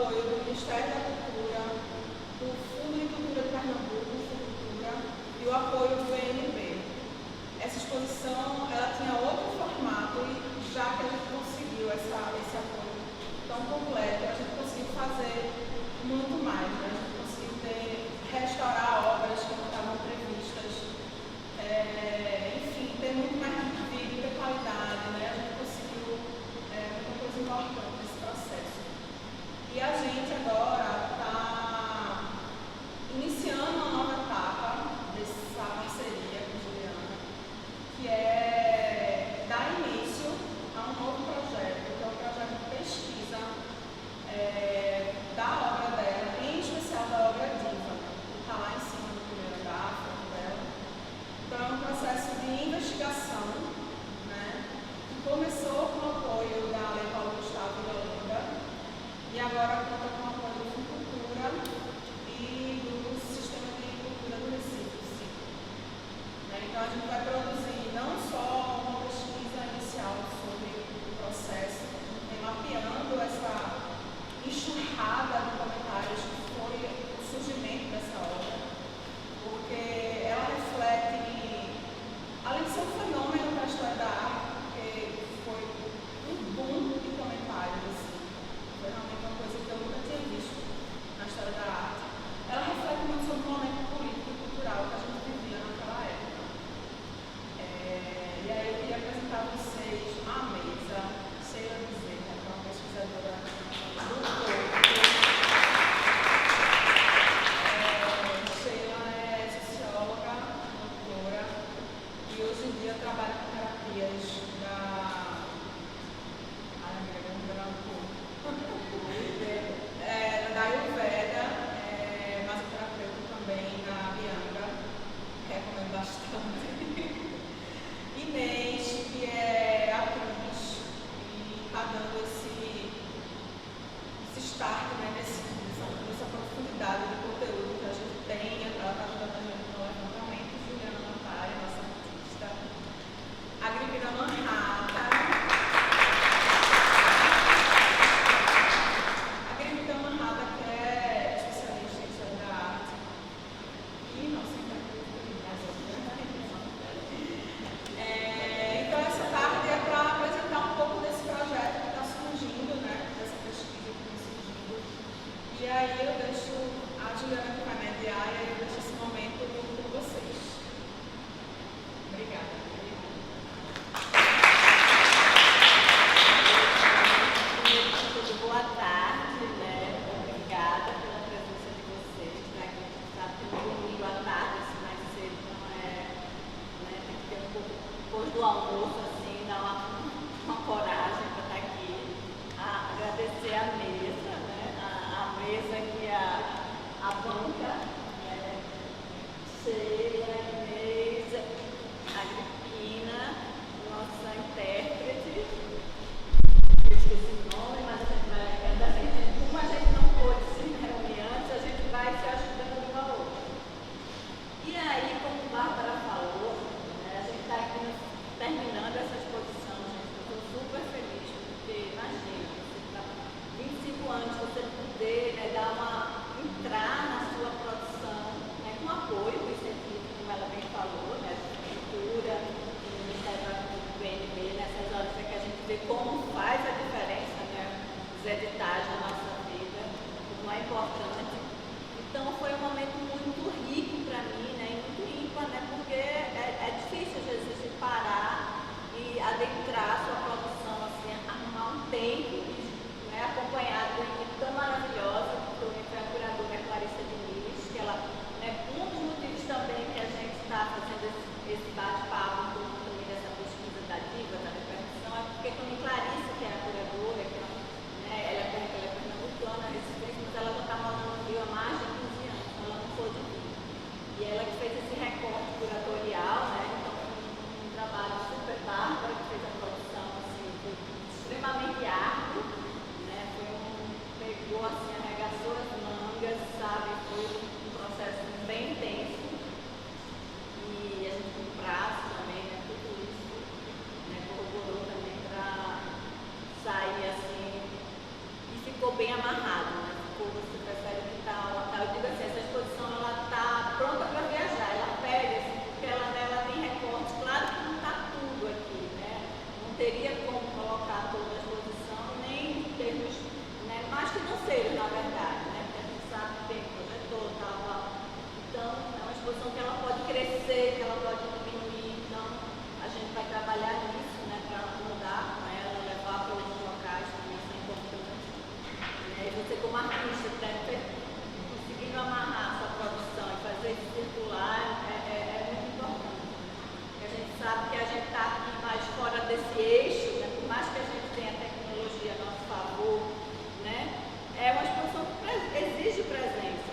apoio do Ministério da Cultura, do Fundo de Cultura de Pernambuco, Cultura, e o apoio do BNB. Essa exposição ela tinha outro formato e já que a gente conseguiu esse apoio tão completo, a gente conseguiu fazer muito mais, né? A gente conseguiu restaurar obras que não estavam previstas, enfim, ter muito mais vídeo, ter qualidade, né? A gente conseguiu muita coisa importante nesse processo. E a gente agora está iniciando uma nova etapa dessa parceria com Juliana, que é dar início a um novo projeto, que é o projeto de pesquisa da obra dela, em especial da obra Diva, que está lá em cima do primeiro andar, dela. Então é um processo de investigação, né, que começou com o apoio da Lei Paulo Gustavo de Olinda e agora conta com o apoio do Fundo Cultura e do Sistema de Cultura do Recife. Né? Então a gente vai produzir não só uma pesquisa inicial sobre o processo, mapeando essa enxurrada de comentários que foi o surgimento dessa obra, porque ela reflete, além de ser um fenômeno para a história da arte, porque foi um boom de comentários, assim, foi realmente uma coisa que eu nunca tinha visto na história da arte. Ela reflete muito sobre o momento político e cultural que a gente vivia naquela época. E aí eu queria apresentar a vocês a mesa, Sheila Bezerra, que é uma pesquisadora do corpo. Sheila é socióloga, doutora, e hoje em dia trabalha com terapias da Ayurveda, masoterapeuta também na Bianca, recomendo bastante. Inês, que é atriz e está dando esse start, né, nessa profundidade de conteúdo que a gente tem. Ela está ajudando a gente no levantamento. Juliana Mantari, nossa artista. Agripina Manhattan. Agripina Manhattan, que é especialista em história da arte. E nossa intérprete. Então essa tarde é para apresentar um pouco desse projeto que está surgindo, né, dessa pesquisa que está surgindo. E aí eu deixo a Juliana que vai mediar e aí eu deixo esse momento com vocês. Obrigada. Boa tarde, né? Obrigada pela presença de vocês. Para quem está tendo domingo à tarde, assim, mais cedo, não é, né? Tem que ter um pouco depois do almoço, assim, dar uma coragem para estar aqui. Agradecer a mesa, né? A mesa que a banca, né? Sheila, Inês, Agripina, nossa intérprete. Eu esqueci o nome, mas a gente vai, como a gente não pôde se reunir antes, a gente vai se ajudando uma a outra. E aí, como a Bárbara falou, né, a gente está aqui terminando essa exposição, gente. Eu estou super feliz, porque imagina, você está 25 anos, você poder, né, entrar na sua produção, né, com apoio do incentivo, como ela bem falou, né, de cultura, do Ministério do BNB, nessas horas é que a gente vê como faz a diferença, né, os editais na nossa vida, como é importante. Então foi um momento muito rico para mim, né, e muito ímpar, né, porque é difícil às vezes a gente parar e adentrar a sua produção, assim, arrumar um tempo, né, acompanhado de uma equipe tão maravilhosa, que foi a curadora Clarissa Diniz, que ela, né, um dos motivos também que a gente está fazendo esse bate-papo também dessa pesquisa da Diva, da repercussão, é porque quando Clarissa, que é a curadora, que ela, né, ela é pernambucana, resistente, mas ela já está morando no Rio há mais de 15 anos, então ela não pôde vir. E ela que fez esse recorte curatorial, né, então um trabalho super bárbaro, que fez a produção, assim, foi extremamente árduo, né, pegou assim, arregaçou as mangas, sabe, foi um processo bem intenso. E a gente tem um prazo também, né, tudo isso, né, corroborou também para sair assim, e ficou bem amarrado, né? percebe que tal. Eu digo assim, essa exposição ela está pronta para viajar, ela pega, assim, porque ela tem recortes, claro que não está tudo aqui, né? Não teria como colocar toda a exposição, nem em termos, né, mais financeiros, na verdade, né? Porque a gente sabe que tem projetor, tal. Então, é uma exposição que ela pode crescer, que ela pode diminuir, então a gente vai trabalhar nisso, né, para mudar com ela, levar para outros locais, também isso é importante. E você como artista, conseguindo amarrar a sua produção e fazer isso circular é muito importante. Porque a gente sabe que a gente está aqui mais fora desse eixo, né, por mais que a gente tenha tecnologia a nosso favor, né, é uma exposição que exige presença.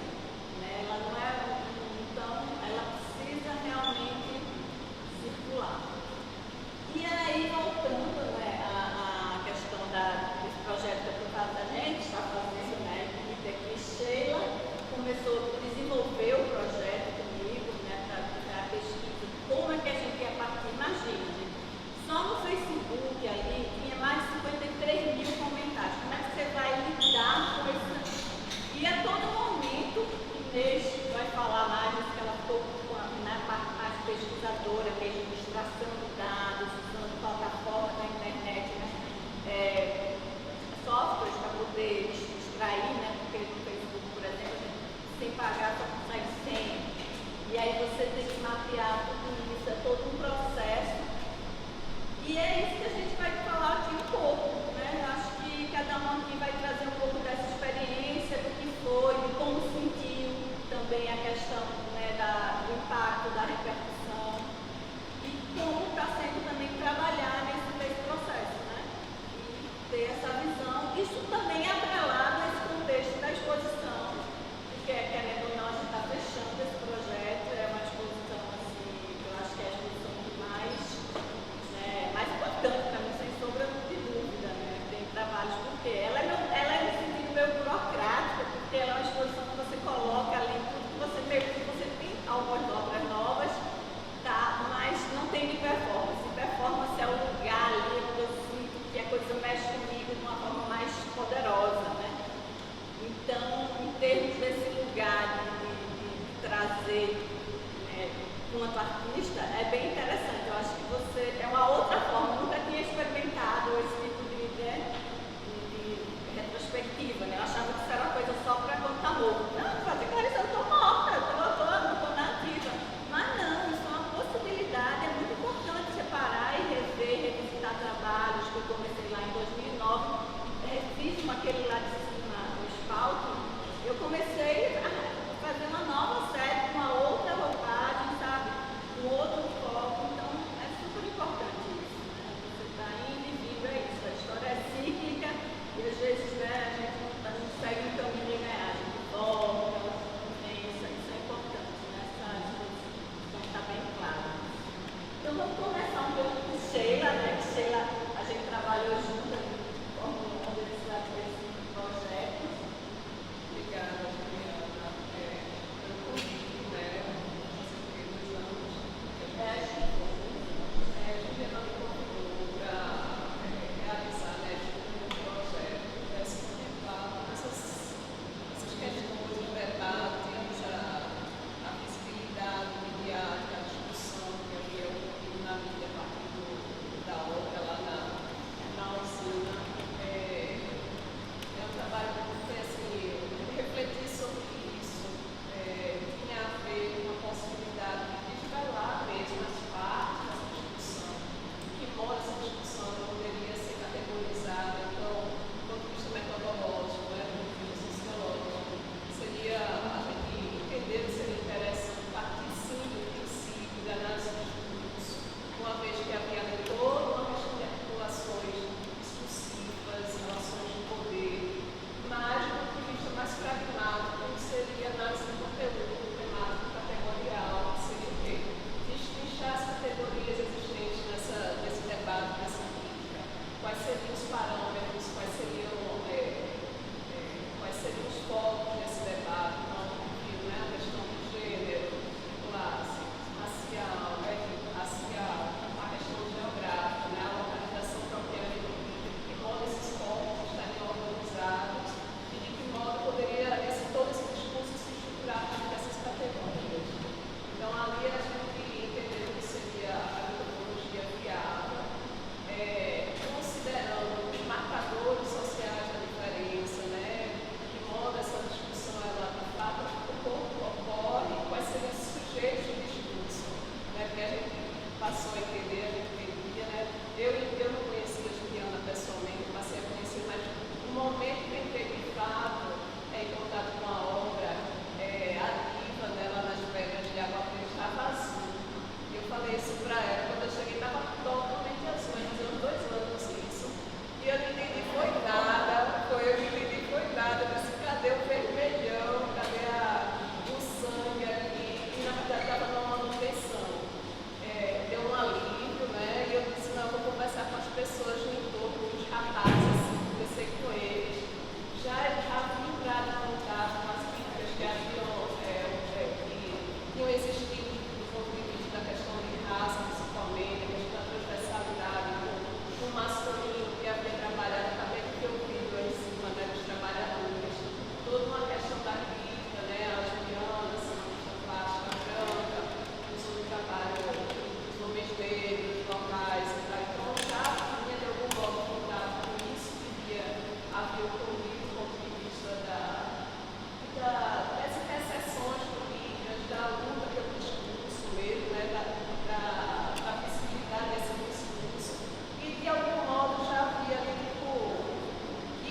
Né, ela não é, então, ela precisa realmente circular. E aí, voltando, né, à questão desse projeto que eu falo da gente, está fazendo, né, a equipe aqui, Sheila começou a desenvolver o projeto comigo, né, para fazer a pesquisa, como é que a gente ia partir. Imagina, gente, só no Facebook ali tinha mais de 53 mil comentários. Como é que você vai lidar com isso? E a todo momento, Inês vai falar mais, que ela ficou na parte mais pesquisadora, que é administração de dados, usando plataforma da internet, né, softwares para poder extrair, né, porque no Facebook, por exemplo, a gente, sem pagar só consegue 100. E aí você tem que mapear tudo isso, é todo um processo. E é isso que a gente vai falar aqui um pouco, né? Acho que cada um aqui vai trazer um pouco dessa experiência, do que foi, de como sentiu também a questão, né, do impacto, da repercussão e como está sendo também trabalhar nesse processo, né? E ter essa visão, isso também é atrelado a esse contexto da exposição, porque querendo ou não a gente está fechando esse projeto, é uma exposição assim, eu acho que é a exposição que mais importante para mim, sem sombra de dúvida, né? Tem trabalhos, porque ela é no sentido meio burocrático, porque ela é uma exposição que você coloca ali tudo que você tem algumas obras novas, tá? Mas não tem de performance. Performance é o lugar ali onde eu sinto que a coisa mexe comigo de uma forma mais poderosa, né? Então, em termos desse lugar de trazer, né, quanto artista, é bem interessante. Eu acho que você é uma outra forma. Eu nunca tinha experimentado esse tipo de retrospectiva, né? Eu achava que isso era uma coisa só para quando tá morto. Não, fazer Clarissa, eu tô morta, não tô nativa. Mas não, isso é uma possibilidade, é muito importante separar e rever, revisitar trabalhos que eu comecei lá em 2009. Refiz aquele lá de cima, o Espalto. Eu comecei a fazer uma nova série, com uma outra roupagem, sabe? Um outro foco. Então,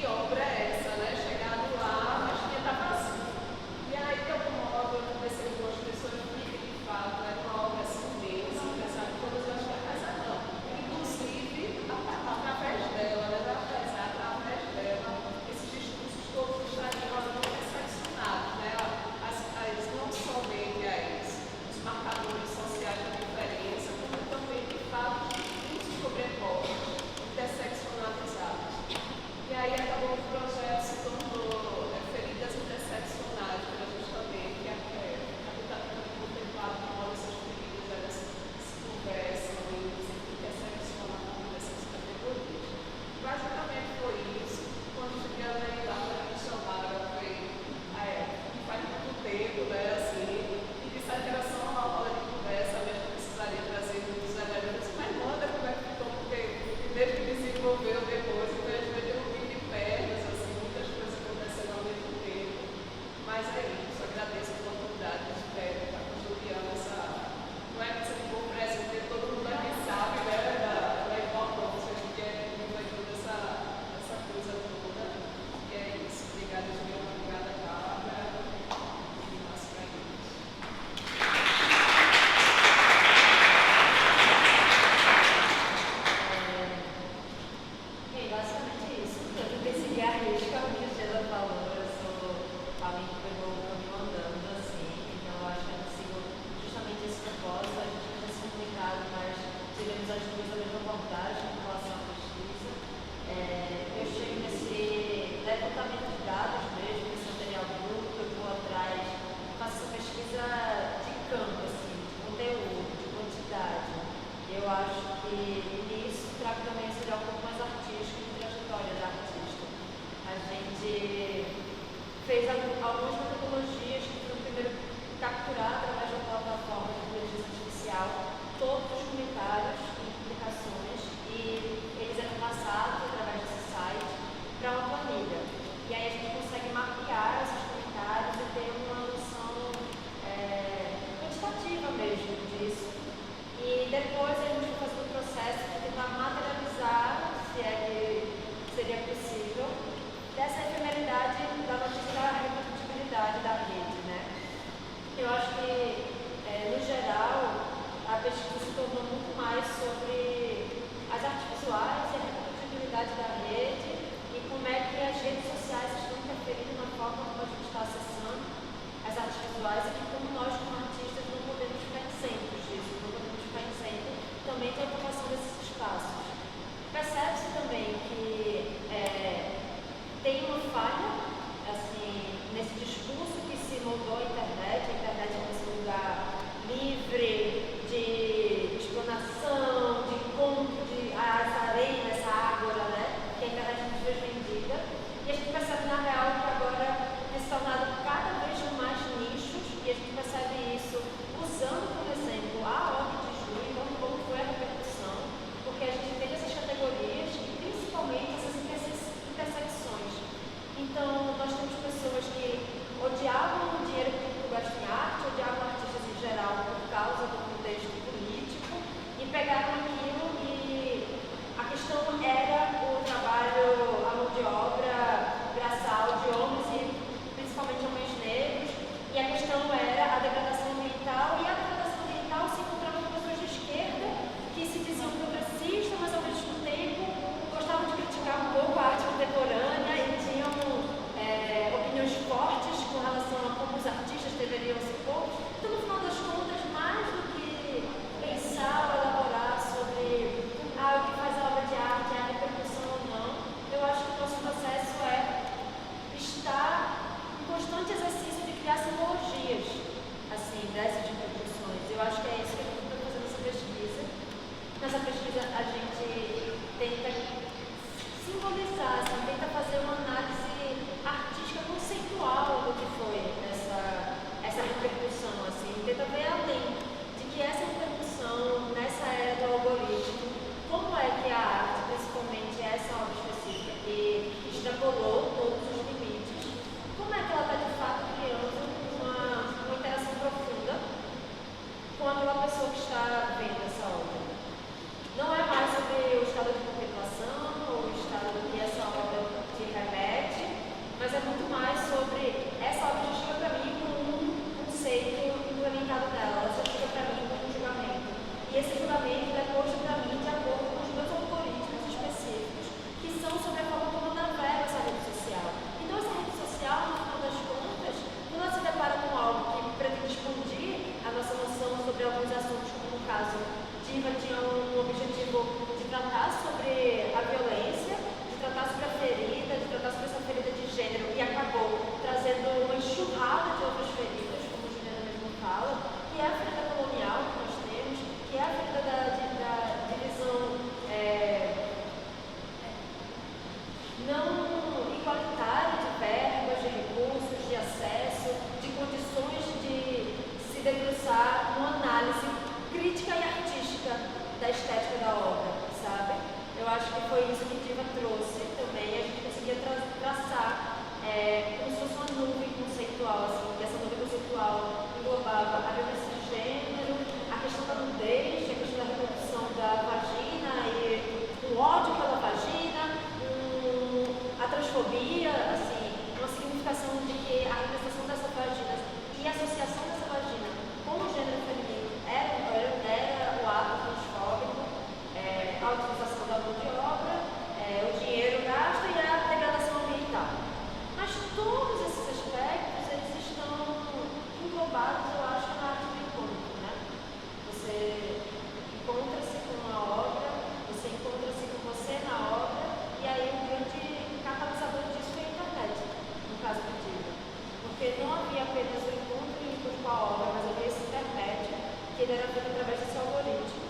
obra é essa, né? Chegado lá, mas tinha tá vazio. E aí, de algum modo, eu comecei com as pessoas que, de fato, era uma obra assim mesmo, pensar que todas as coisas não. Inclusive, através dela, né? Através dela, esses discursos todos estariam ali interseccionados, né? Não somente os marcadores sociais da diferença, como também, de fato, os discursos sobrepostos, interseccionalizados. E aí acabou que o projeto se tornou feridas interseccionais, justamente, que a gente está tentando contemplar de modo essas feridas, elas se conversam e se interseccionam essas categorias. Basicamente foi isso. Quando cheguei lá para me chamar, foi faz muito tempo, né, assim, e disseram que era só uma roda de conversa, mas que precisaria trazer muitos elementos. Mas manda como é que ficou, porque desde que desenvolveu depois, então a gente deu um vídeo de pernas, assim, muitas coisas acontecendo ao mesmo tempo. Mas é isso, agradeço a oportunidade de estar custodiando essa. Não é que você ficou presente, porque todo mundo aqui sabe, né, da importância que é toda essa coisa toda. E é isso, obrigada, Juliana, obrigada, Bárbara. E mais para eles. Bem, basicamente isso. Eu tentei seguir a risca o que a Sheila falou. Eu sou alguém que pegou o caminho andando, assim. Então eu acho que eu sigo justamente esse propósito. A gente não tem se comunicado, mas tivemos as duas a mesma abordagem em relação à pesquisa. Eu chego nesse levantamento de dados mesmo, nesse material bruto, eu vou atrás, faço essa pesquisa de campo, assim, de conteúdo, de quantidade. Eu acho que nisso trago também esse olhar um pouco mais artístico de trajetória da artista. A gente fez algumas metodologias que foram primeiro capturar através da plataforma de inteligência artificial todos os comentários e publicações e eles eram passados através desse site para uma planilha. E aí a gente consegue mapear esses comentários e ter uma noção quantitativa mesmo disso. E depois a gente foi fazendo o processo de tentar materializar, se é que seria possível, dessa efemeridade da notícia da reprodutibilidade da rede, né? Eu acho que ele era feito através desse algoritmo.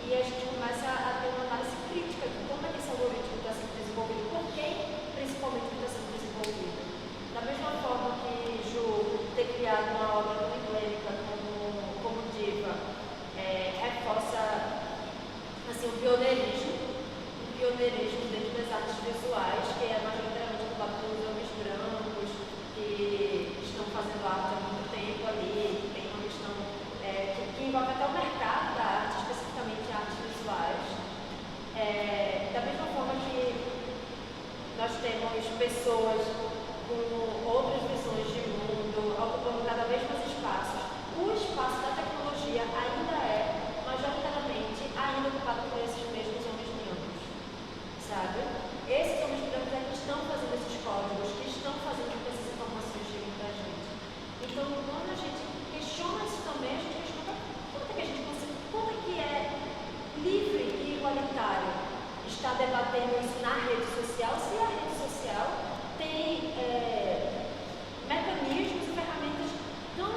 E a gente começa a ter uma análise crítica de como é que esse algoritmo está sendo desenvolvido, por quem principalmente ele está sendo desenvolvido. Da mesma forma que Ju ter criado uma obra tão emblemática como Diva, reforça assim, o pioneirismo dentro das artes visuais, que é majoritariamente ocupado pelos homens brancos, que estão fazendo arte há muito tempo ali, que tem uma questão que envolve até o mercado da arte, especificamente artes visuais. Da mesma forma que nós temos pessoas com outras visões de mundo, ocupando cada vez mais espaços, o espaço da tecnologia ainda é majoritariamente ainda ocupado por esses mesmos homens brancos, sabe? Esses homens brancos é que estão fazendo esses códigos, que estão fazendo com que essas informações cheguem para a gente. Então, quando a gente questiona isso também, a gente questiona quanto é que a gente consegue, quanto é que é livre e igualitário estar debatendo isso na rede social, se a rede social tem mecanismos e ferramentas tão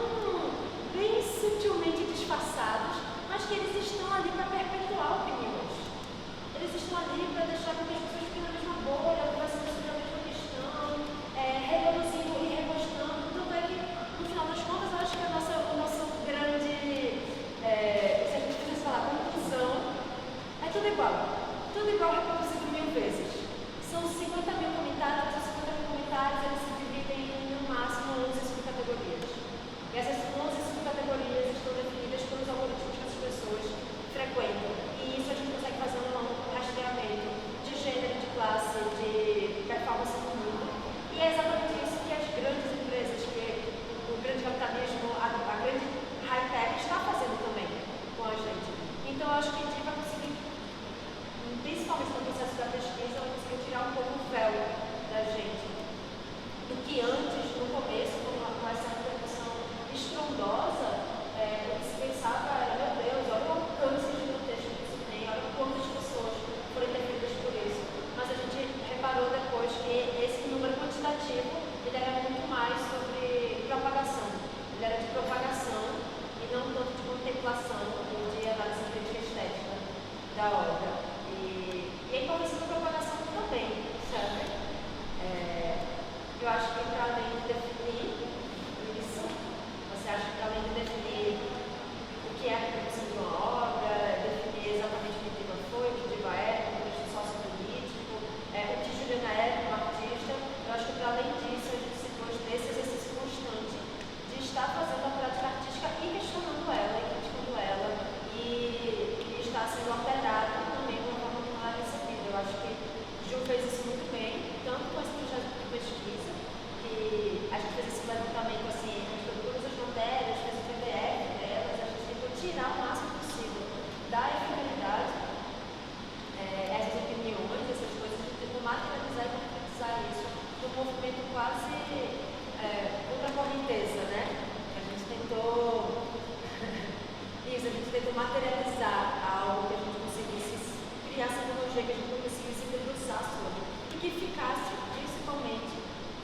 bem sutilmente disfarçados, mas que eles estão ali para perpetuar opiniões. Eles estão ali para deixar com que as pessoas fiquem na mesma bolha, conversando sobre a mesma questão, reproduzindo e repostando. Tanto é que, no final das contas, eu acho que o nosso grande, se a gente pudesse falar, conclusão, é tudo igual reproduzido 1000 vezes. São 50 mil comentários, os 50 mil comentários eles se dividem em, no máximo, 11 subcategorias. E essas 11 subcategorias estão definidas pelos algoritmos que as pessoas frequentam. E isso a gente consegue fazer um rastreamento de gênero, de classe, de performance no mundo. E é exatamente isso que as grandes empresas, que o grande capitalismo, a grande high-tech está fazendo também com a gente. Então eu acho que a gente vai conseguir, principalmente no processo da pesquisa, ela conseguiu tirar um pouco o véu da gente. Do que antes, no começo, com essa repercussão estrondosa, o que se pensava era, meu Deus, olha o alcance gigantesco que isso tem, olha quantas pessoas foram interferidas por isso. Mas a gente reparou depois que esse número quantitativo ele era muito mais sobre propagação. Ele era de propagação e não tanto de contemplação ou de análise crítica estética da obra. E a importância da propagação também, sabe? Eu acho que para além de definir isso, você acha que para além de definir o que é a reprodução de uma obra, definir exatamente o que Diva foi, o que Diva é, o contexto sociopolítico, o que Juliana é como artista, eu acho que para além disso a gente se pôs nesse exercício constante de estar fazendo a prática artística e questionando ela, e criticando ela, e estar sendo alterada também de uma forma como ela é recebida. Eu acho que Ju fez isso muito bem, tanto com esse projeto de pesquisa, que a gente fez esse levantamento assim, a gente pegou todas as matérias, fez o PDF delas, a gente tentou tirar o máximo possível da efemeridade, essas opiniões, essas coisas, a gente tentou materializar e concretizar isso num movimento quase contra a correnteza, né? A gente tentou isso, a gente tentou materializar algo que a gente conseguisse criar essa tecnologia, que a gente conseguisse debruçar sobre e que ficasse principalmente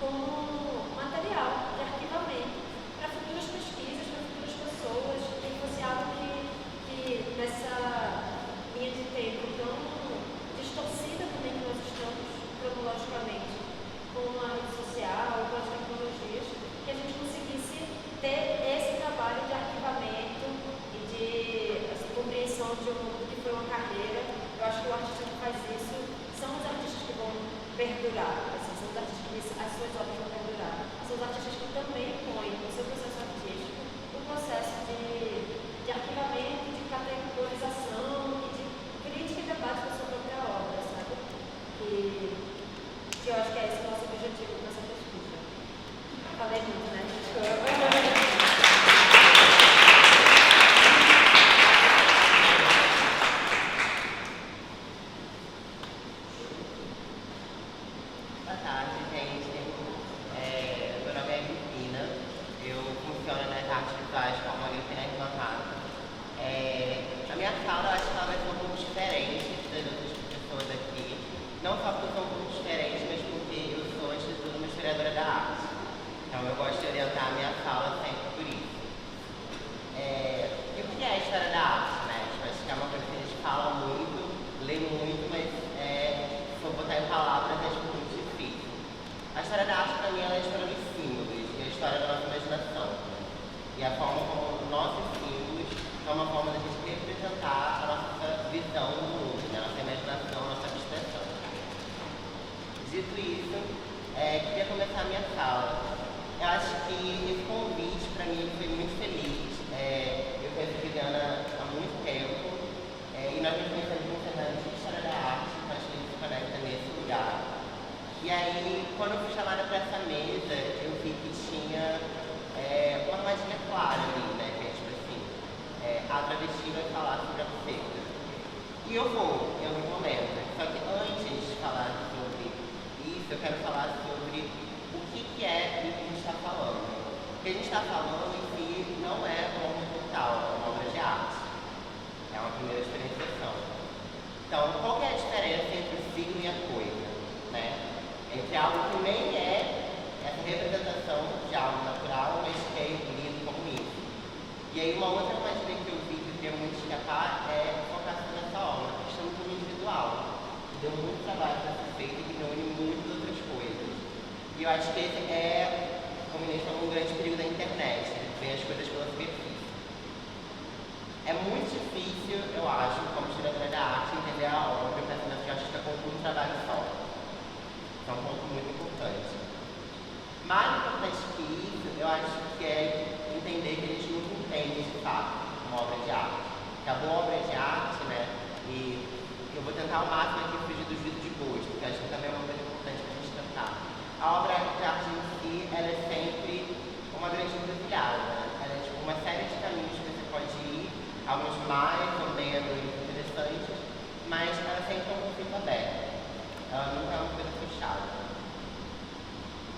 como material de arquivamento para futuras pesquisas, para futuras pessoas, que fosse algo que nessa linha de tempo tão distorcida também que nós estamos cronologicamente com a rede social, com as tecnologias, que a gente conseguisse ter esse trabalho de arquivamento e de compreensão de um mundo que foi uma carreira. Eu acho que o artista que faz isso são os artistas que vão perdurar, assim, são os artistas que as suas obras vão perdurar. São os artistas que também põem no seu processo artístico o processo de arquivamento, de categorização e de crítica e debate da sua própria obra, sabe? E eu acho que é esse o nosso objetivo nessa pesquisa. Falei muito, né? Desculpa. Não só porque eu sou um pouco diferente, mas porque eu sou, antes de tudo, uma historiadora da arte. Então eu gosto de orientar a minha fala sempre por isso. E o que é a história A história da arte, para mim, ela é a história dos símbolos e a história da nossa imaginação. E a forma como nossos símbolos é uma forma da gente representar a nossa visão do mundo, né? A nossa imaginação, a nossa abstração. Dito isso, queria começar a minha fala. Eu acho que esse convite, para mim, foi muito feliz. Eu conheço a Viviana há muito tempo e nós nos conhecemos no Fernando de História da Arte, então acho que a gente se conecta nesse lugar. E aí, quando eu fui chamada para essa mesa, eu vi que tinha uma armadilha clara ali, né? Que é tipo assim, a travesti vai falar sobre a buceta. E eu vou, em algum momento. Só que antes de falar sobre isso, eu quero falar sobre o que é o que a gente está falando. O que a gente está falando em si não é uma obra cultural, é uma obra de arte. É uma primeira diferenciação. Então, qual que é a diferença entre o signo e a coisa? Né? Entre algo que nem é essa representação de algo natural, mas que é lido como isso. E aí uma outra armadilha que eu vi que eu queria muito escapar é focar nessa obra, a questão do individual. Deu muito trabalho para ser feito e que reúne muitas outras coisas. E eu acho que esse é, como ministro, um grande perigo da internet, ver as coisas pela superfície. É muito difícil, eu acho, como historiadora da arte, entender a obra e pensando que a artista conclui um trabalho só. É um ponto muito importante. Mais importante que isso, eu acho que é entender que a gente nunca entende, de fato, uma obra de arte. Que a boa obra de arte, né, e eu vou tentar ao máximo aqui fugir do juízo de gosto, porque acho que também é uma coisa importante para a gente tentar. A obra de arte em si, ela é sempre uma grande encruzilhada. Ela é tipo uma série de caminhos que você pode ir, alguns mais ou menos interessantes, mas ela sempre é um conflito aberto. Ela nunca é uma coisa fechada.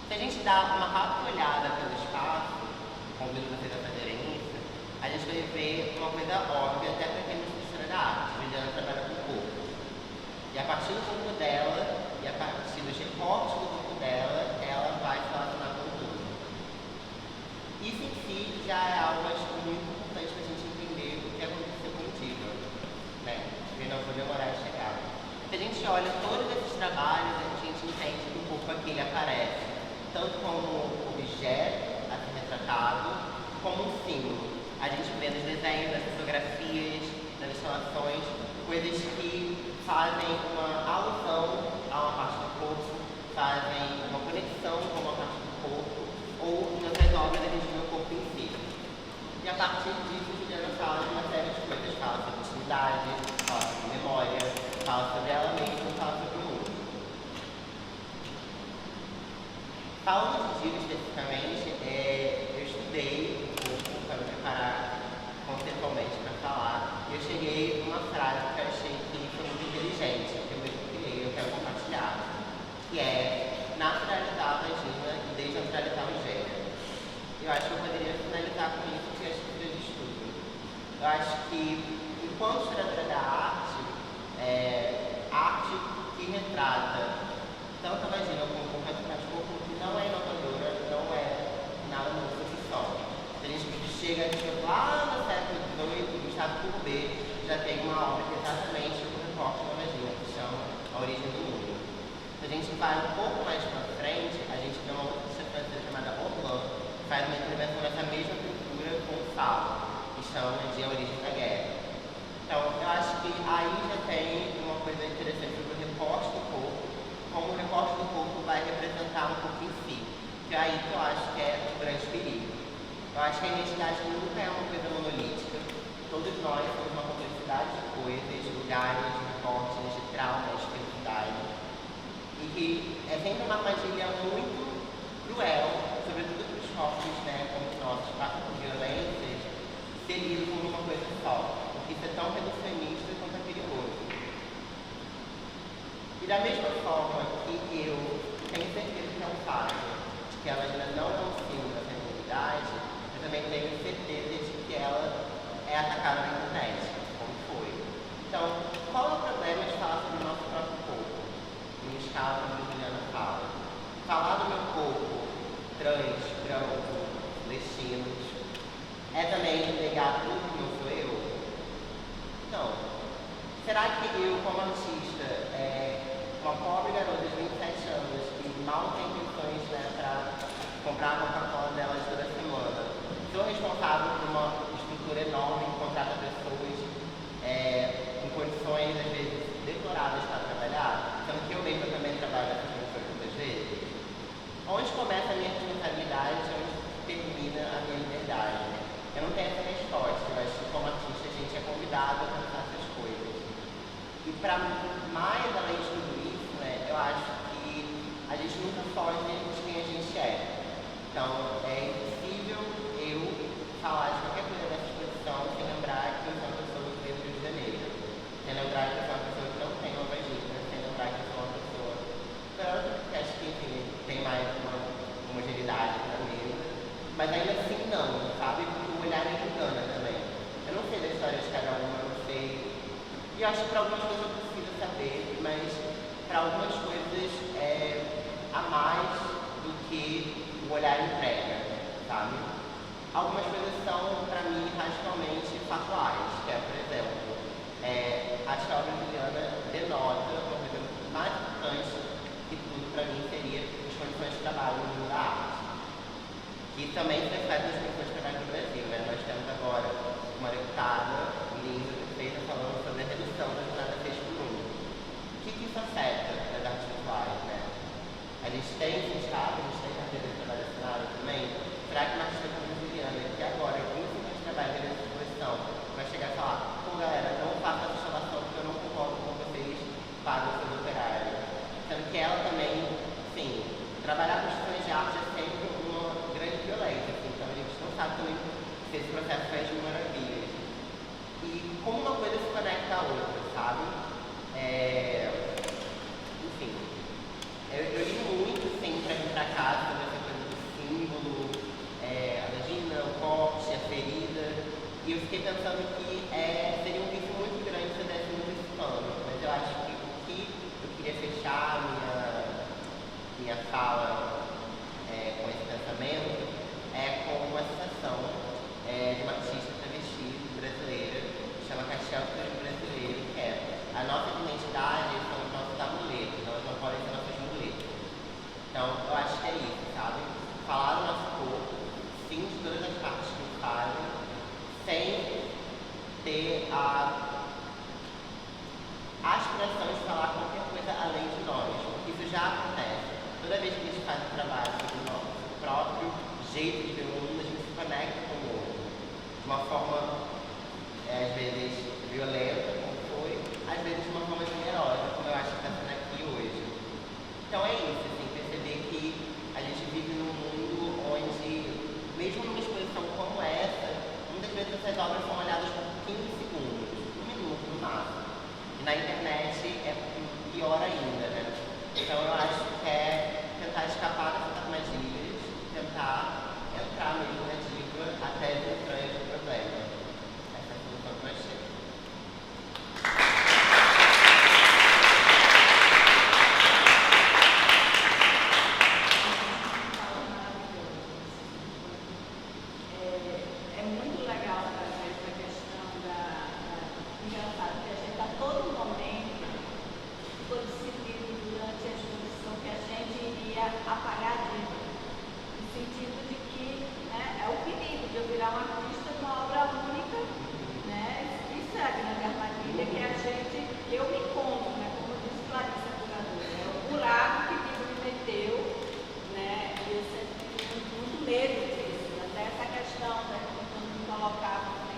Se a gente dá uma rápida olhada pelo espaço, convido vocês a fazerem isso, a gente vai ver uma coisa óbvia até para quem não estuda história da arte. A Viviana trabalha com o corpo. E a partir do corpo dela, e a partir dos recortes do corpo dela, ela vai se relacionar com tudo. Isso em si já é algo, acho que, muito importante para a gente entender o que aconteceu contigo, né? Eu não vou demorar a chegar. Se a gente olha todos esses trabalhos, a gente entende que o corpo aqui ele aparece tanto como objeto a ser retratado, como um símbolo. A gente vê nos desenhos, nas fotografias, nas instalações, coisas que fazem uma alusão a uma parte do corpo, fazem uma conexão com uma parte do corpo, ou em outras obras a gente vê o corpo em si. E a partir disso, a Juliana fala de uma série de coisas. Fala sobre intimidade, fala sobre memória, fala sobre ela mesma, fala sobre o mundo. Falando de Gil especificamente, eu estudei um pouco para me preparar conceitualmente para falar, e eu cheguei numa frase que eu achei que foi muito inteligente, que eu mesmo criei, eu quero compartilhar, que é naturalizar a vagina e desnaturalizar o gênero. Eu acho que eu poderia finalizar com isso porque acho que eu estudo. Eu acho que, enquanto historiadora da arte, arte que retrata tanto a vagina como o corpo que não é inovadora, não é nada novo por si só. Se a gente chega lá no século XVIII, Gustave Courbet já tem uma obra que exatamente o recorte da vagina, que chama A Origem do Mundo. Se a gente vai um pouco mais para frente, a gente tem uma outra artista francesa chamada Orlan, que faz uma intervenção nessa mesma cultura com o Falo, que chama de A Origem da Guerra. Então, eu acho que aí já tem uma coisa interessante sobre o recorte do corpo, como o recorte do corpo vai representar um corpo em si, que é aí que eu acho que é o grande perigo. Eu acho que a identidade nunca é uma coisa monolítica, todos nós somos uma complexidade de coisas, de lugares, de recortes, de traumas, de felicidade, e que é sempre uma armadilha muito cruel, sobretudo para os corpos, né, como os nossos, passam por violências, ser lido como uma coisa só, porque isso é tão reducionista quanto é perigoso. E da mesma forma que eu tenho certeza que é um fato de que a vagina não é um símbolo da feminilidade, eu também tenho certeza de que ela é atacada na internet, como foi. Então, qual é o problema de falar sobre o nosso próprio corpo? Em escala como a Juliana fala. Falar do meu corpo trans, branco, destinos, é também negar tudo que não sou eu? Não. Será que eu, como artista, uma pobre garota de 27 anos que mal tem condições, né, para comprar a Coca-Cola delas toda semana. Sou responsável por uma estrutura enorme que contrata pessoas em condições, às vezes, deploráveis para trabalhar, sendo que eu mesma também trabalho nessas condições muitas vezes. Onde começa a minha responsabilidade, onde termina a minha liberdade. Eu não tenho essa resposta, mas como artista a gente é convidado a pensar essas coisas. E para mais além de tudo isso, né, eu acho que a gente nunca foge de quem a gente é. Então é impossível eu falar de qualquer coisa nessa exposição sem lembrar que eu sou uma pessoa do Rio de Janeiro, sem lembrar que eu sou uma pessoa que não tem uma vagina, sem lembrar que eu sou uma pessoa tanto que acho que enfim, tem mais uma homogeneidade para mim, mas ainda assim não, sabe? Porque o olhar me engana também. Eu não sei da história de cada uma, eu não sei. E eu acho que para algumas coisas eu preciso saber, mas para algumas coisas há mais do que o olhar entrega, sabe? Algumas coisas são, para mim, radicalmente factuais, que é, por exemplo, acho que a obra juliana denota uma coisa mais importante que tudo para mim seria as condições de trabalho no mundo da arte, que também se reflete nas condições de trabalho no Brasil, né? Nós temos agora uma deputada linda, perfeita, falando sobre a redução da jornada 6x1. O que isso afeta nas artes visuais, né? A gente tem sindicato, a gente tem carteira de trabalho assinado também. Será que uma artista como a Juliana, que agora é muito de trabalho nessa exposição, vai chegar e falar: pô, galera, não faça essa instalação porque eu não concordo com vocês, pagam o seu operário. Sendo que ela também, sim, trabalhar com instituições de arte é sempre uma grande violência, assim, então a gente não sabe também se esse processo faz de maravilhas. E como uma coisa se conecta à outra, sabe? Enfim, eu li muito, assim, pra vir pra cá sobre essa coisa do símbolo, a vagina, o corte, a ferida, e eu fiquei pensando que seria um vício muito grande se eu desse muito esse pano, mas eu acho que o que eu queria fechar minha fala com esse pensamento é com uma citação de uma artista travesti brasileira, que chama Castel Brasileiro, que é: a nossa identidade são os nossos amuletos, elas não podem ser nossas muletas. Então, eu acho que é isso, sabe? Falar do nosso corpo, sim, de todas as partes que nos fazem, sem ter a aspiração de falar qualquer coisa além de nós, porque isso já acontece. Toda vez que a gente faz um trabalho sobre o nosso próprio jeito de ver o mundo, a gente se conecta com o outro de uma forma, às vezes, violenta, como foi, às vezes de uma forma generosa, como eu acho que está sendo aqui hoje. Então é isso, assim, perceber que a gente vive num mundo onde, mesmo numa exposição como essa, muitas vezes essas obras são olhadas por 15 segundos, 1 minuto no máximo. E na internet é pior ainda, né? Então eu acho que é tentar escapar dessas armadilhas, tentar entrar mesmo na diva até as entranhas do problema. Essa é a solução que eu achei. É muito legal trazer essa questão engraçado, que a gente a todo momento ficou decidido durante a exposição que a gente iria apagar a dívida, no sentido de que, né, é o perigo de eu virar um artista de uma obra única, né? Isso é a grande armadilha que eu me encontro, né, como disse Clarissa Curadora, é o buraco que Vivo me meteu, né? E eu sempre tive muito medo disso, até essa questão, né, quando me colocava, né,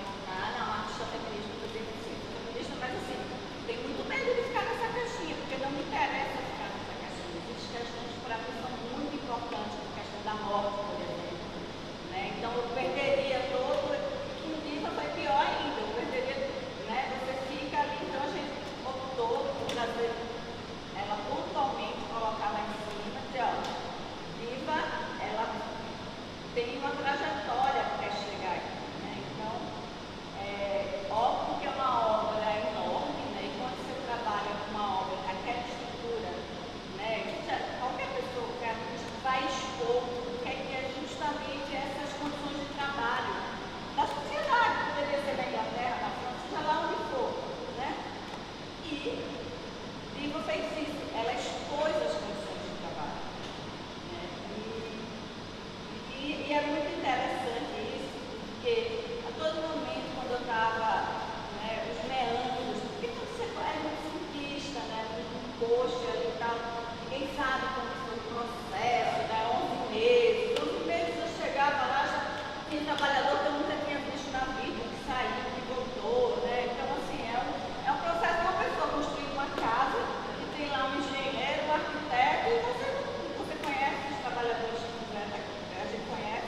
não, artista feminista, eu tenho que ser feminista, mas assim, tenho muito medo de ficar nessa caixinha, porque não me interessa ficar nessa caixinha. Existem questões que para mim são muito importantes, a questão da morte, por exemplo, né? Então eu perderia todo, que no Diva vai pior ainda, eu perderia, né? Você fica ali, então a gente optou por trazer ela pontualmente, colocar lá em cima, dizer, ó, Diva, ela tem é muito interessante isso, porque a todo momento, quando eu estava, né, os meandros, porque quando você é muito cientista, né, muito post ali e tal, ninguém sabe como foi o processo, né, 11 meses. 11 meses eu chegava lá, já tinha trabalhador que eu nunca tinha visto na vida, que saiu, que voltou, né? Então, assim, é um processo de uma pessoa construir uma casa, e tem lá um engenheiro, um arquiteto, e você conhece os trabalhadores que fizeram, a gente conhece,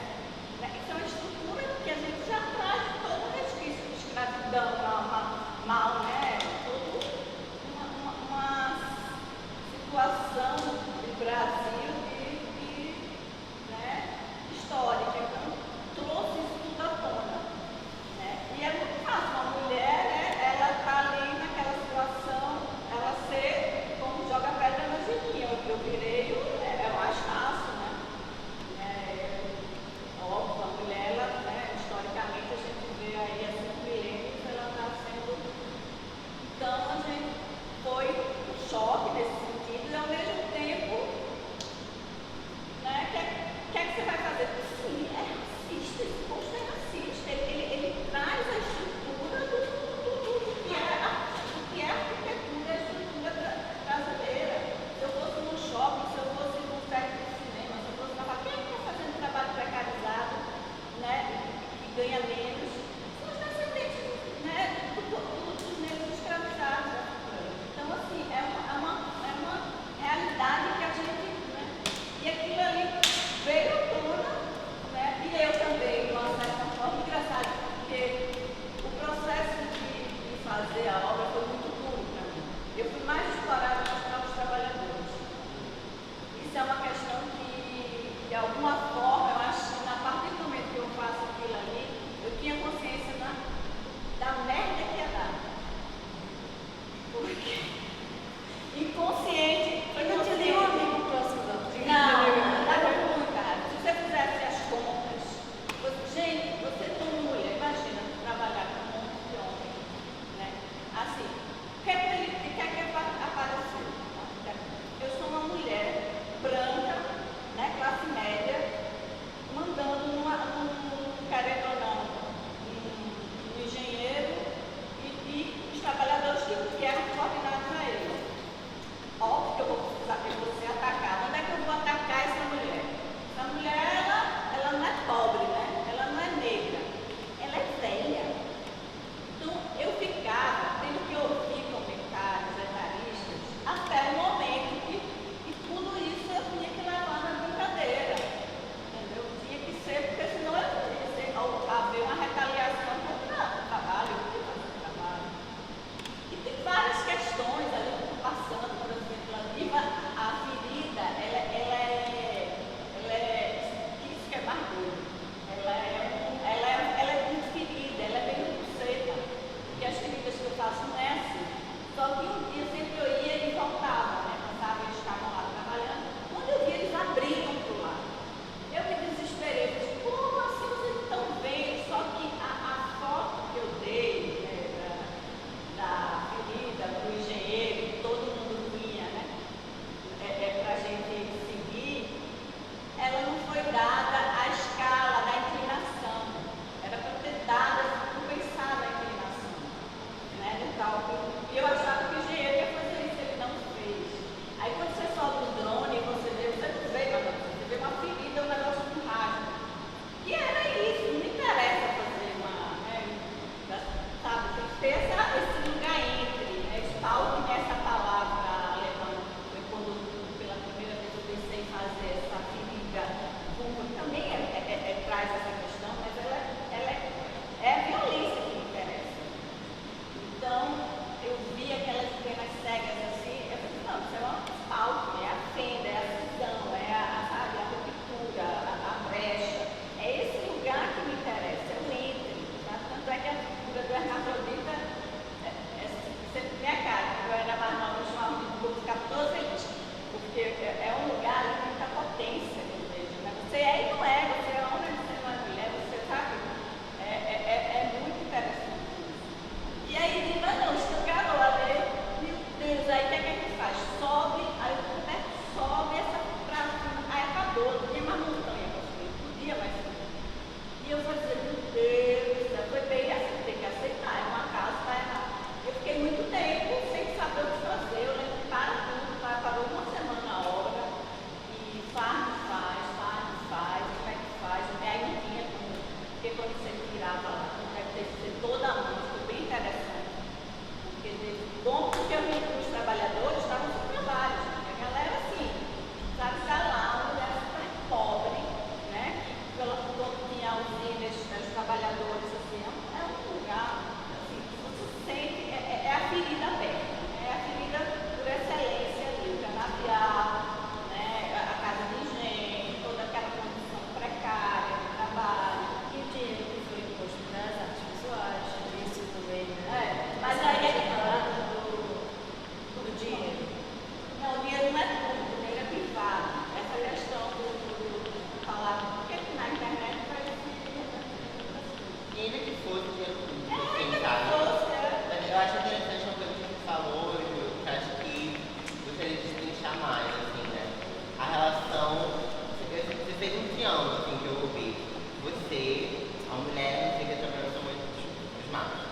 fez um triângulo, assim, que eu ouvi. Você, a mulher, não sei o que, trabalhando são os machos.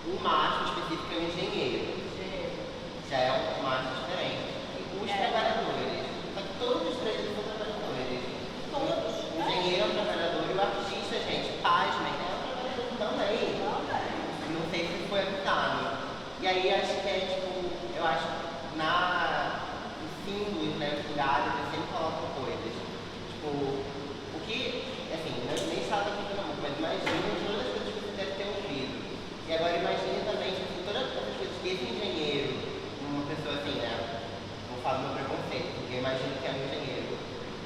O macho específico é o engenheiro. Já é um macho diferente. E os trabalhadores. Só que todos os três são trabalhadores. Todos. O engenheiro é um trabalhador e o artista, gente, pasmem, é um trabalhador também. Não sei se foi avisado. E aí acho que é tipo, eu acho que os símbolos, né, os lugares, eu sempre coloco coisas. Tipo, o que, assim, nem sabe aqui não, mas imagina todas as coisas que você deve ter ouvido. E agora imagine também, tipo, todas as coisas que esse engenheiro, uma pessoa assim, né, vou falar do meu preconceito, porque eu imagino que é um engenheiro,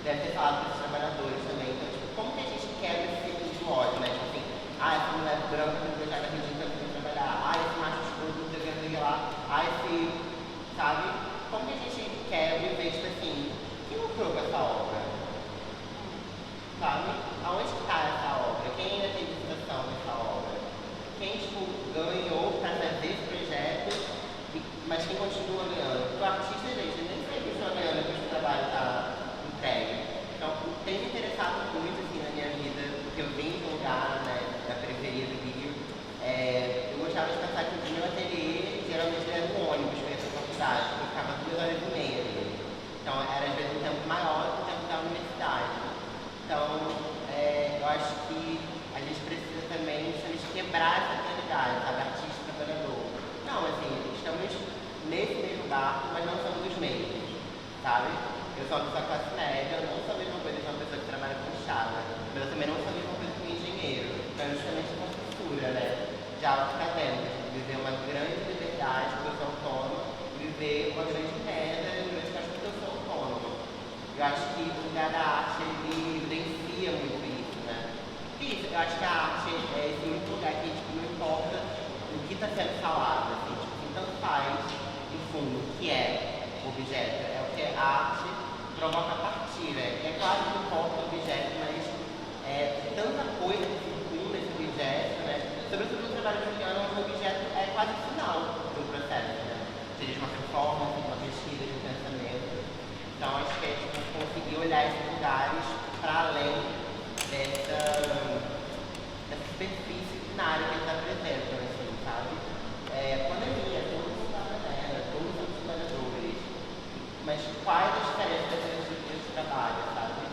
deve ter falado para os trabalhadores também. Então, tipo, como que a gente quebra esse tipo de ódio, né? Tipo assim, essa mulher branca que não deixar a gente trabalhar, esse macho escuro não sei o que lá, esse, sabe? Como que a gente quebra e vê, tipo assim, quem lucrou com essa obra? Sabe? Aonde está essa obra? Quem ainda tem licitação nessa obra? Quem, tipo, ganhou para fazer esse projeto, mas quem continua ganhando? O artista, gente, nem sempre continua ganhando depois que o trabalho está entregue. Então, tem me interessado muito, assim, na minha vida, porque eu vim de um lugar, né, da periferia do Rio. Eu gostava de pensar que o meu ateliê geralmente era um ônibus para ir para a faculdade, porque eu ficava 2 horas e meia ali. Então, era às vezes um tempo maior do que o tempo da universidade. Então, eu acho que a gente precisa também justamente quebrar essa realidade, sabe? Artista trabalhador. Não, assim, estamos nesse mesmo barco, mas não somos os mesmos, sabe? Eu sou uma pessoa classe média, eu não sou a mesma coisa que uma pessoa que trabalha com chave, mas eu também não sou a mesma coisa que um engenheiro. Então, é justamente uma cultura, né? De autocadêmica, de viver uma grande liberdade porque eu sou autônomo, viver uma grande renda e uma grande caixa porque eu sou autônomo. Eu acho que o lugar da arte, ele evidencia muito isso, né? Isso, eu acho que a arte é esse único lugar que, tipo, não importa o que está sendo falado, assim, tipo, que tanto faz, em fundo, o que é o objeto, é o que a arte provoca a partir, né? E é claro que não importa o objeto, mas tanta coisa que circula esse objeto, né? Sobretudo no trabalho de Juliana, onde o objeto é quase o final do processo, né? Seja de uma performance, de uma pesquisa, de um pensamento. Então, acho que é tipo, conseguir olhar esses lugares para além dessa superfície binária que ele está apresentando, assim, sabe? Pandemia, todo mundo está na terra, todos somos trabalhadores, mas quais as diferenças entre os tipos de trabalho, sabe?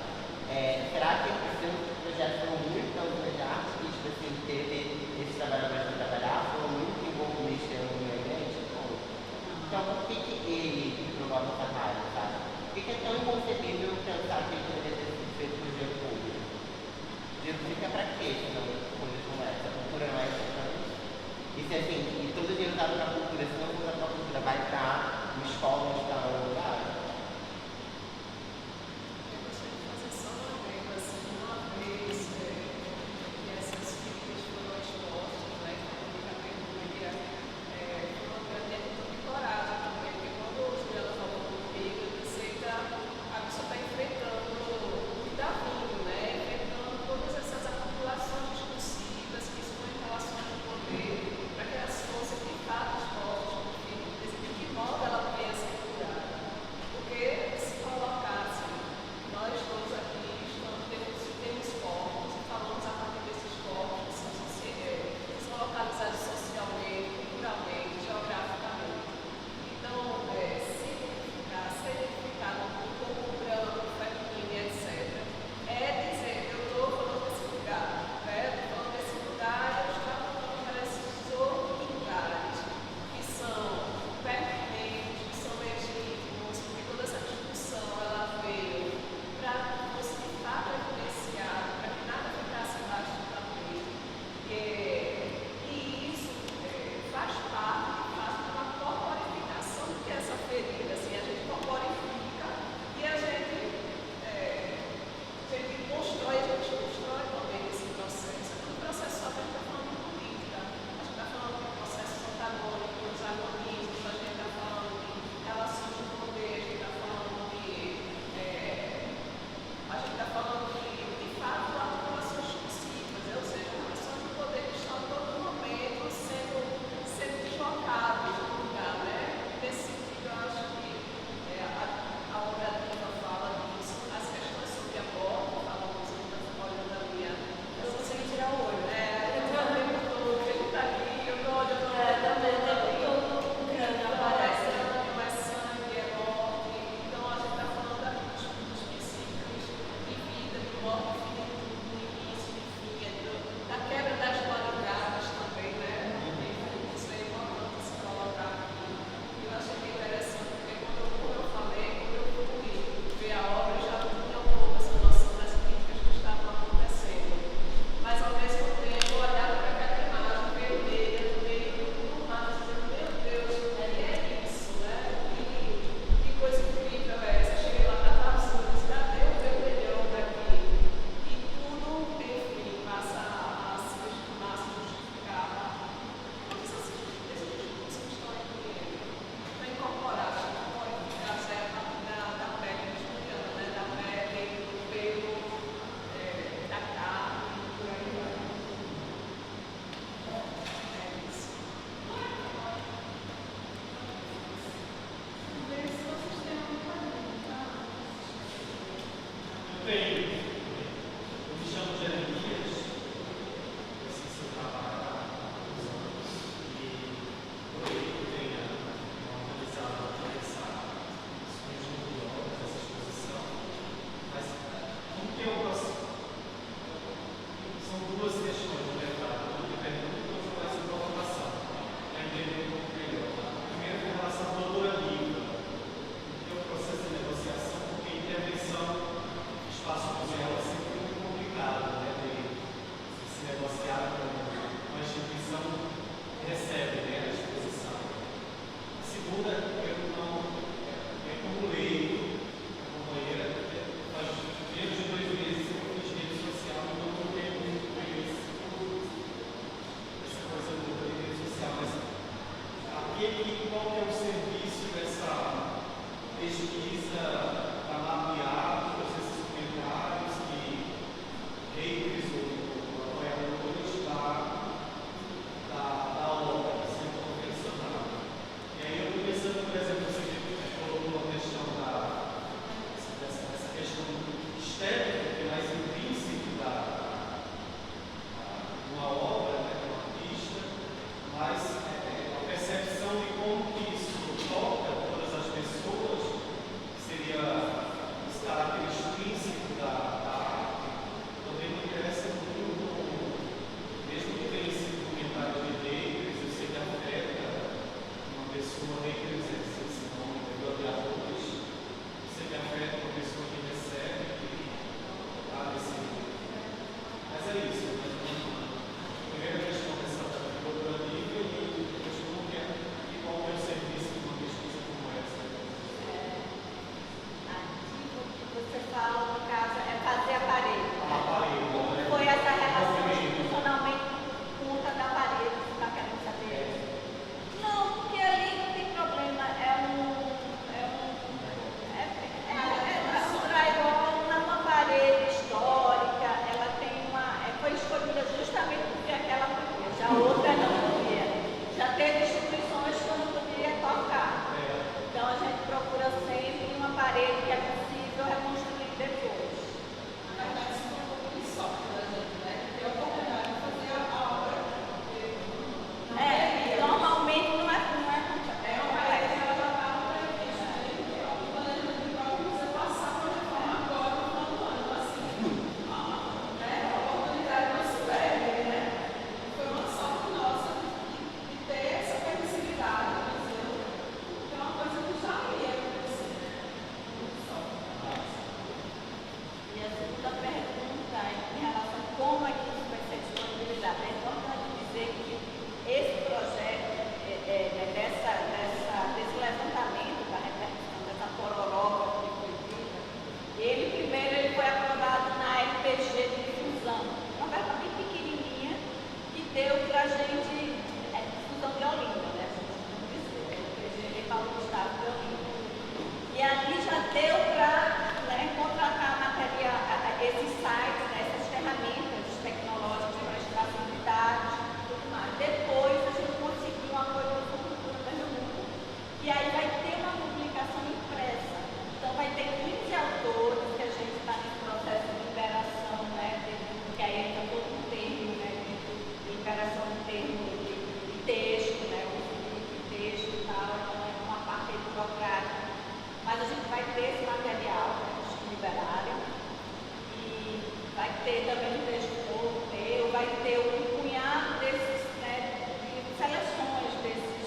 vai ter também um texto novo meu, vai ter um punhado desses, né, de seleções desses.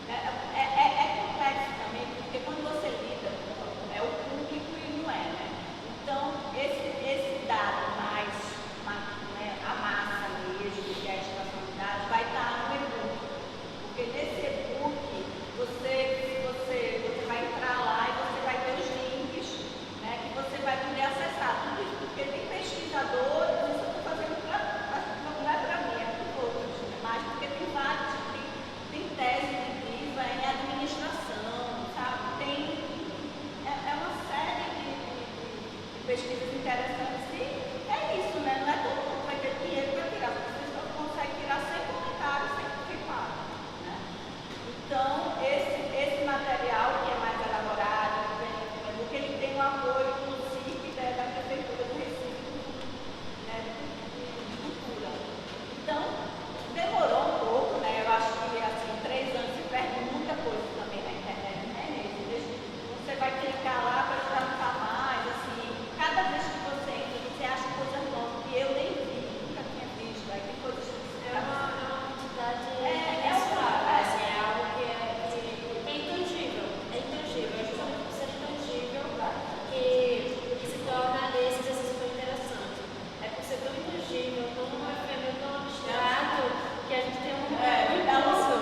É complexo também, porque quando você lida, é o público e não é, né? Então, esse dado mais, né, a massa mesmo, que é a extração de dados, vai estar no e-book. Porque nesse e-book, você vai entrar lá e você vai ter os links, né, que você vai poder acessar tudo isso, porque tem pesquisadores, isso eu estou fazendo não é para mim, é para os outros, né, mas porque tem vários, tem tese de diva em administração, sabe? É uma série de pesquisas interessantes e é isso, né? Não é todo mundo que vai ter dinheiro para tirar, você só consegue tirar sem comentários, sem confirmar, né? Então, esse material que é mais elaborado, porque ele tem um apoio do CIP, né, da Prefeitura do Recife, né, de cultura. Então, demorou um pouco, né? Eu acho que assim, 3 anos se perde muita coisa também na internet, né? Você vai clicar lá para já não estar mais, assim, cada vez que você entra, você acha coisas novas que eu nem vi, nunca tinha visto. Aí tem coisas que É uma quantidade assim, é algo que é intangível. É intangível, é justamente por ser intangível que se torna esse exercício tão interessante. É por ser tão intangível, tão efêmero, tão abstrato, que a gente tem um impulso,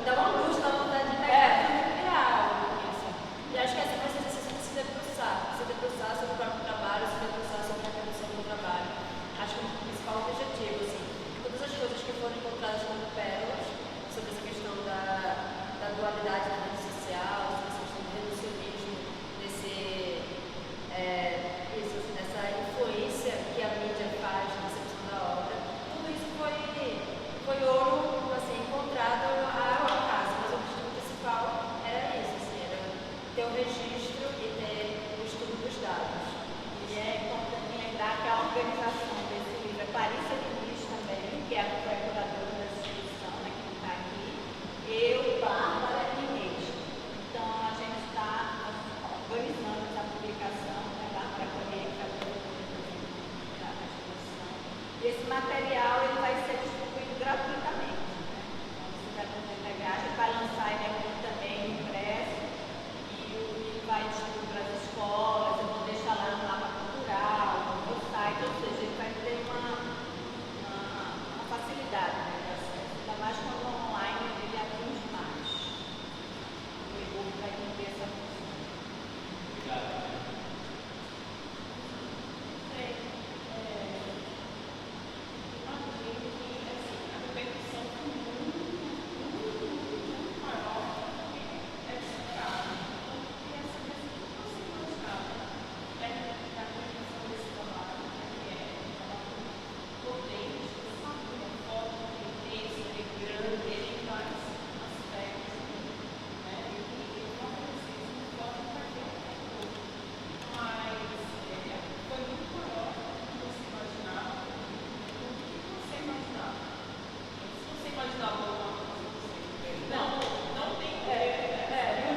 dá uma angústia, dá vontade de pegar tudo e criar algo nisso. E acho que essa vai ser exercício de se debruçar sobre o próprio trabalho, se debruçar sobre a condução do trabalho. Acho que é o principal objetivo, assim, todas as coisas que foram encontradas como pérolas sobre essa questão da dualidade da rede social, sobre essa questão do reducionismo, dessa influência que a mídia faz na recepção da obra, tudo isso foi ouro, assim, encontrado ao acaso, mas o objetivo principal era isso, assim, era ter o registro e ter o estudo dos dados. E é importante lembrar que a organização desse livro é Clarissa Diniz também, que é a procuradora da instituição, né, que está aqui, eu, Bárbara e Inês. Então, a gente está organizando essa publicação, né, Bárbara Correia, que é a procuradora da instituição. E esse material ele vai ser distribuído gratuitamente. Né? Então, você vai poder pegar, a gente vai lançar ele aqui também impresso, e vai distribuir para as escolas, eu vou deixar lá no mapa cultural, no meu site, ou seja, ele vai ter uma facilidade, né, de acesso. Ainda mais quando o online ele atinge mais. O e-book vai cumprir essa função. Obrigado.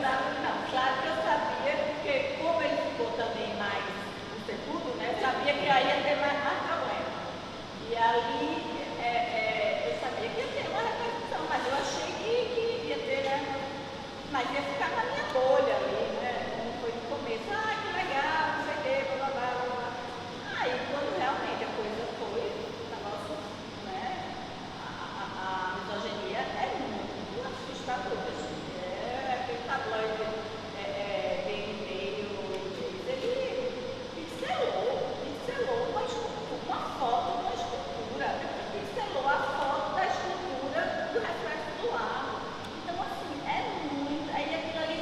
Não, claro que eu sabia, porque como ele ficou também mais no segundo, né, eu sabia que aí ia ter mais problema. E ali eu sabia que ia ter uma repercussão, mas eu achei que ia ter, né, mas ia ficar na minha bolha ali, né, como foi no começo, que legal, não sei o quê, blá blá blá blá. Aí quando realmente a coisa foi, o negócio, né, a misoginia é muito assustadora, assim. Aquele tabloide vermelho, ele pixelou uma foto de uma escultura, pixelou a foto da escultura do reflexo do lago. Então, assim, é muito. Aí aquilo ali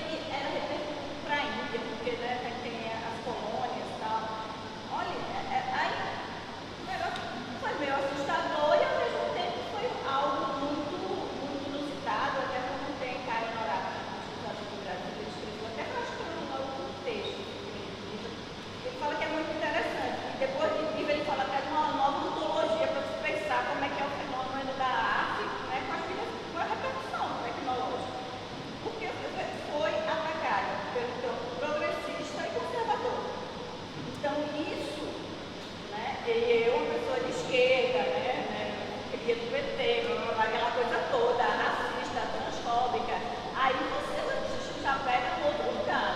E eu, uma pessoa de esquerda, queria do PT, aquela coisa toda, racista, transfóbica. Aí você já pega em outro lugar.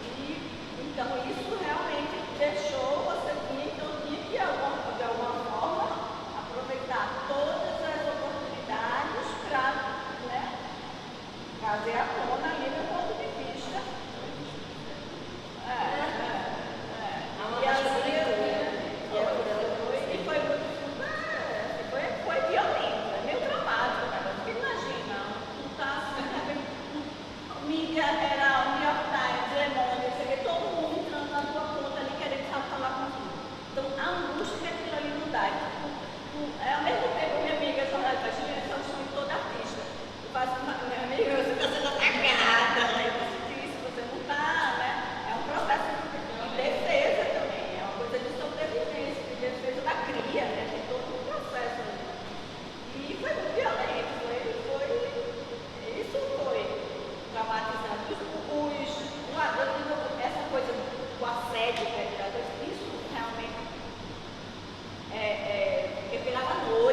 E, então isso realmente deixou você vir, então tinha que, de alguma forma, aproveitar todas as oportunidades para trazer à tona ali meu ponto de vista. E assim, foi muito, foi violento, é meio dramático, né? Porque imagina, não tá assim, mídia era o New York Times, Le Monde, você vê todo mundo entrando na tua conta ali querendo falar contigo. Então a angústia que aquilo ali não dá. Ao mesmo tempo, minha amiga jornalista chilena, eu sou toda artista. Eu faço minha amiga, você está sendo atacada, isso, você não está, né? É um processo de defesa também, é uma coisa de sobrevivência, de defesa da cria, né? Tem todo um processo ali. E foi muito violento, isso foi traumatizante. Essa coisa do assédio, isso realmente eu virava noite.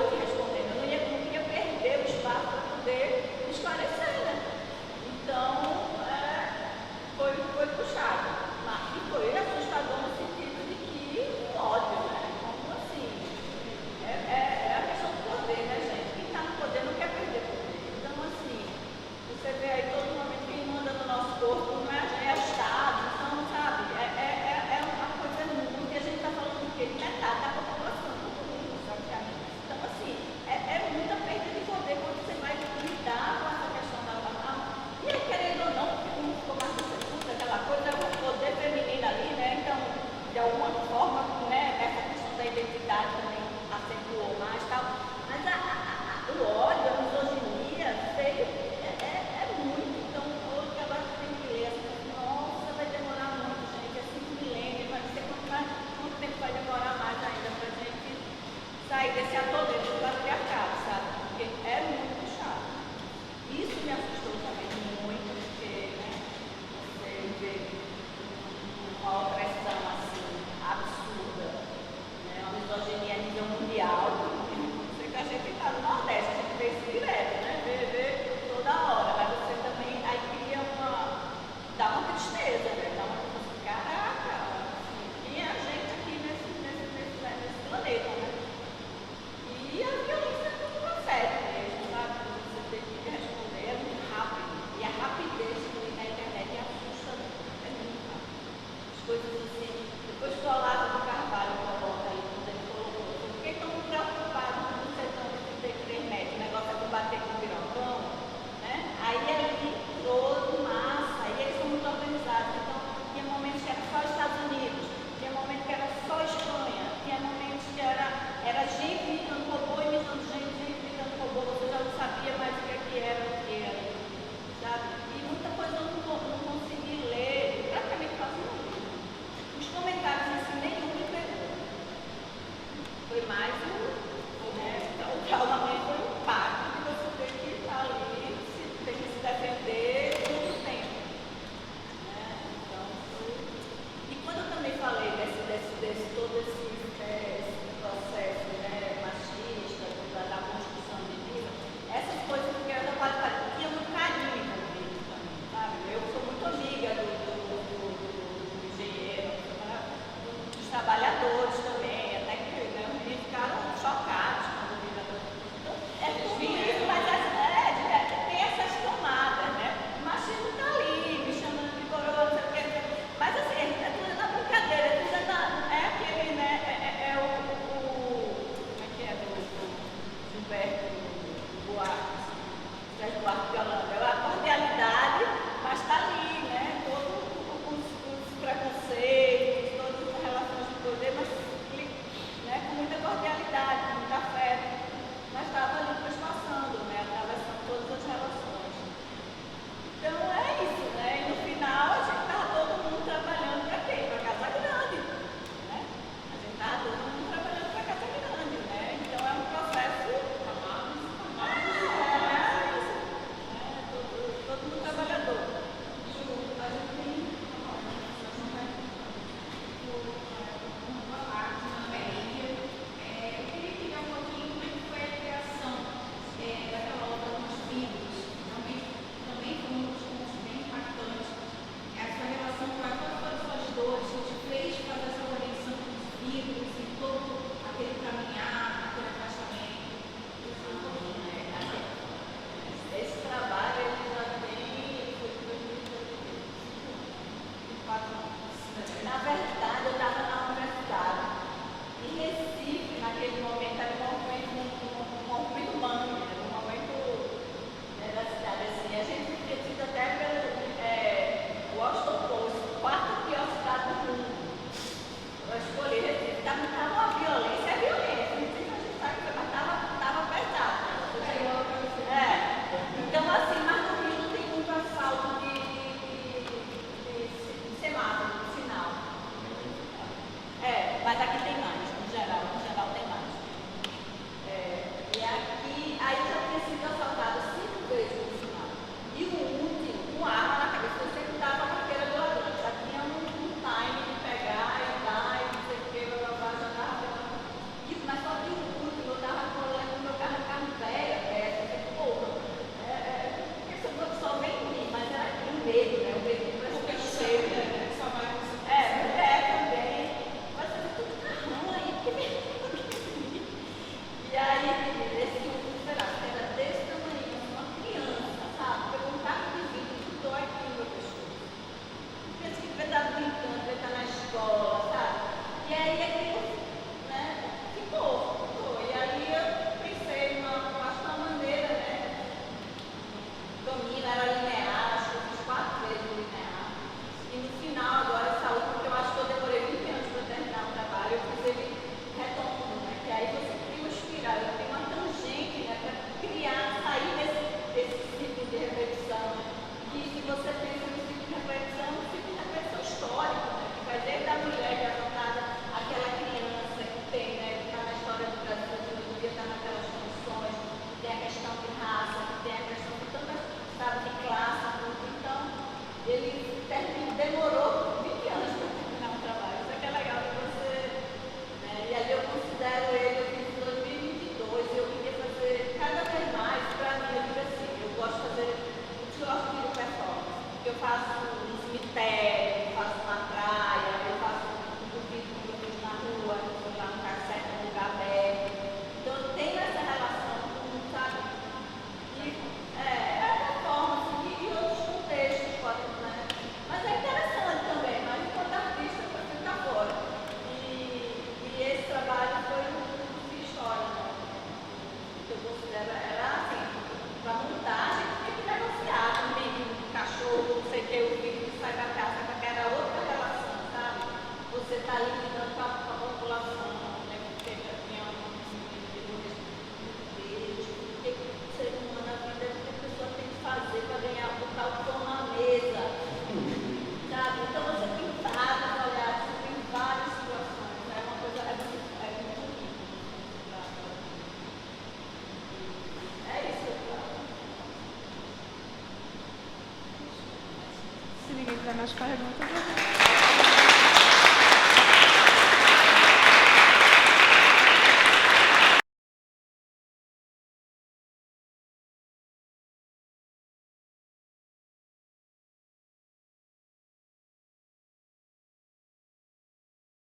ninguém tiver mais perguntas, eu vou.